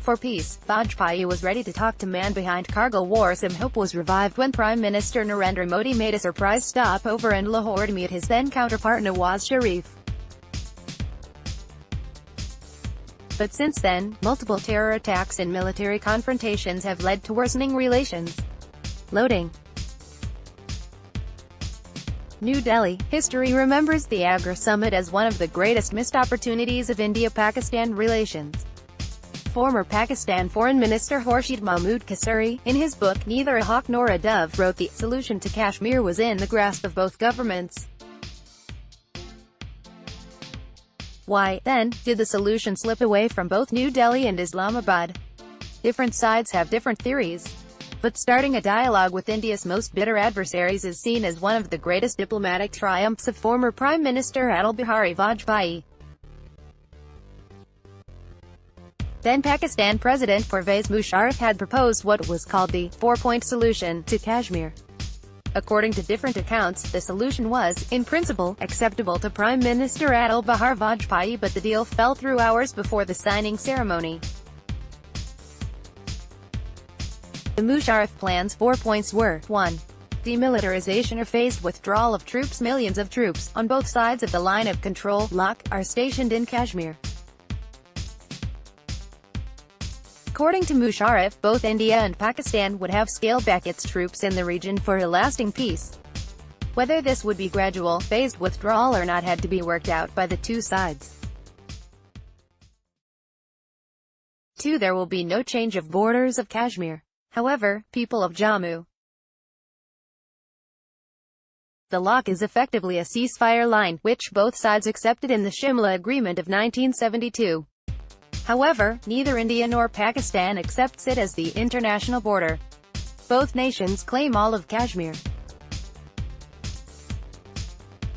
for peace. Vajpayee was ready to talk to man behind Kargil war. Some hope was revived when Prime Minister Narendra Modi made a surprise stopover in Lahore to meet his then counterpart Nawaz Sharif. But since then, multiple terror attacks and military confrontations have led to worsening relations. Loading. New Delhi. History remembers the Agra summit as one of the greatest missed opportunities of India-Pakistan relations. Former Pakistan Foreign Minister Khurshid Mahmood Qasuri, in his book Neither a Hawk Nor a Dove, wrote the solution to Kashmir was in the grasp of both governments. Why, then, did the solution slip away from both New Delhi and Islamabad? Different sides have different theories. But starting a dialogue with India's most bitter adversaries is seen as one of the greatest diplomatic triumphs of former Prime Minister Atal Bihari Vajpayee. Then Pakistan President Pervez Musharraf had proposed what was called the four-point solution to Kashmir. According to different accounts, the solution was, in principle, acceptable to Prime Minister Atal Bihari Vajpayee, but the deal fell through hours before the signing ceremony. The Musharraf plan's 4 points were: 1. Demilitarization or phased withdrawal of troops. Millions of troops, on both sides of the line of control, (LOC), are stationed in Kashmir. According to Musharraf, both India and Pakistan would have scaled back its troops in the region for a lasting peace. Whether this would be gradual, phased withdrawal or not had to be worked out by the two sides. 2. There will be no change of borders of Kashmir. However, people of Jammu. The LOC is effectively a ceasefire line, which both sides accepted in the Shimla Agreement of 1972. However, neither India nor Pakistan accepts it as the international border. Both nations claim all of Kashmir.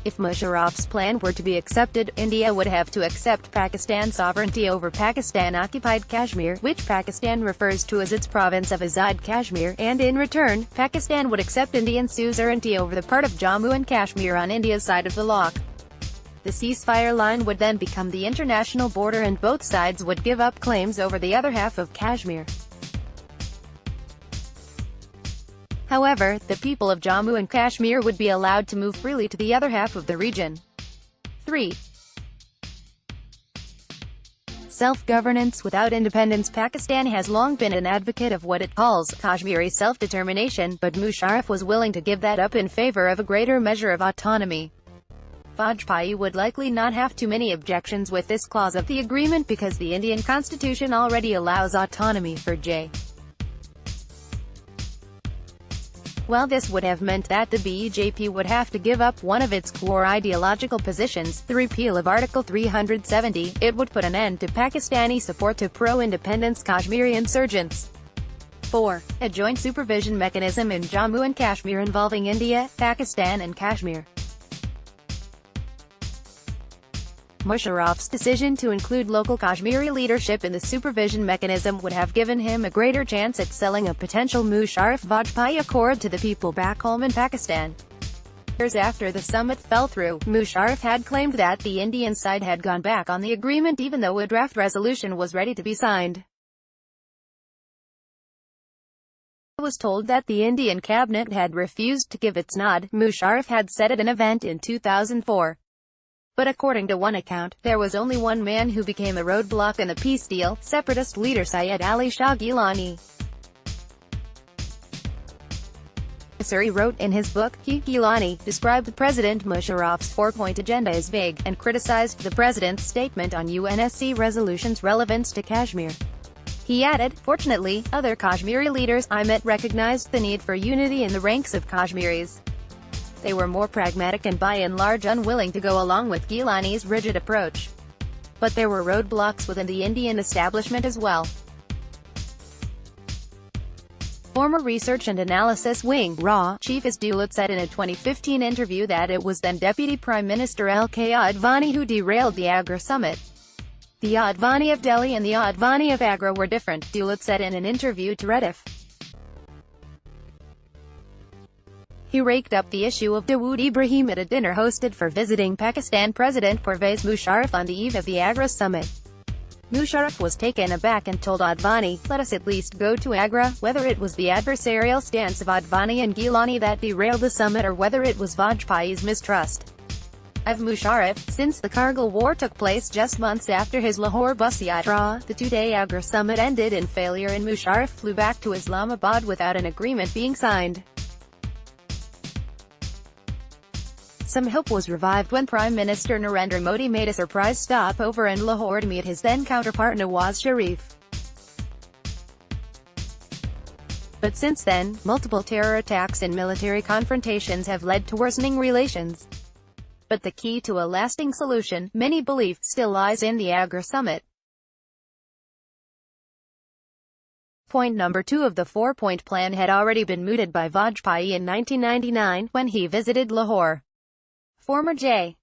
If Musharraf's plan were to be accepted, India would have to accept Pakistan's sovereignty over Pakistan-occupied Kashmir, which Pakistan refers to as its province of Azad Kashmir, and in return, Pakistan would accept Indian suzerainty over the part of Jammu and Kashmir on India's side of the LOC. The ceasefire line would then become the international border and both sides would give up claims over the other half of Kashmir. However, the people of Jammu and Kashmir would be allowed to move freely to the other half of the region. 3. Self-governance without independence. Pakistan has long been an advocate of what it calls Kashmiri self-determination, but Musharraf was willing to give that up in favor of a greater measure of autonomy. Vajpayee would likely not have too many objections with this clause of the agreement because the Indian constitution already allows autonomy for J. While this would have meant that the BJP would have to give up one of its core ideological positions, the repeal of Article 370, it would put an end to Pakistani support to pro-independence Kashmiri insurgents. 4. A joint supervision mechanism in Jammu and Kashmir involving India, Pakistan and Kashmir. Musharraf's decision to include local Kashmiri leadership in the supervision mechanism would have given him a greater chance at selling a potential Musharraf-Vajpayee accord to the people back home in Pakistan. Years after the summit fell through, Musharraf had claimed that the Indian side had gone back on the agreement even though a draft resolution was ready to be signed. He was told that the Indian cabinet had refused to give its nod, Musharraf had said at an event in 2004. But according to one account, there was only one man who became a roadblock in the peace deal, separatist leader Syed Ali Shah Gilani. Qasuri wrote in his book, Gilani described President Musharraf's four-point agenda as vague, and criticized the president's statement on UNSC resolutions' relevance to Kashmir. He added, fortunately, other Kashmiri leaders I met recognized the need for unity in the ranks of Kashmiris. They were more pragmatic and by and large unwilling to go along with Gilani's rigid approach. But there were roadblocks within the Indian establishment as well. Former Research and Analysis Wing (RAW) chief Asdulat said in a 2015 interview that it was then Deputy Prime Minister L.K. Advani who derailed the Agra summit. The Advani of Delhi and the Advani of Agra were different, Dulat said in an interview to Rediff. He raked up the issue of Dawood Ibrahim at a dinner hosted for visiting Pakistan President Pervez Musharraf on the eve of the Agra summit. Musharraf was taken aback and told Advani, "Let us at least go to Agra," whether it was the adversarial stance of Advani and Gilani that derailed the summit or whether it was Vajpayee's mistrust of Musharraf. Since the Kargil war took place just months after his Lahore bus yatra, the two-day Agra summit ended in failure and Musharraf flew back to Islamabad without an agreement being signed. Some hope was revived when Prime Minister Narendra Modi made a surprise stopover in Lahore to meet his then counterpart Nawaz Sharif. But since then, multiple terror attacks and military confrontations have led to worsening relations. But the key to a lasting solution, many believe, still lies in the Agra summit. Point number 2 of the 4-point plan had already been mooted by Vajpayee in 1999, when he visited Lahore. Former J.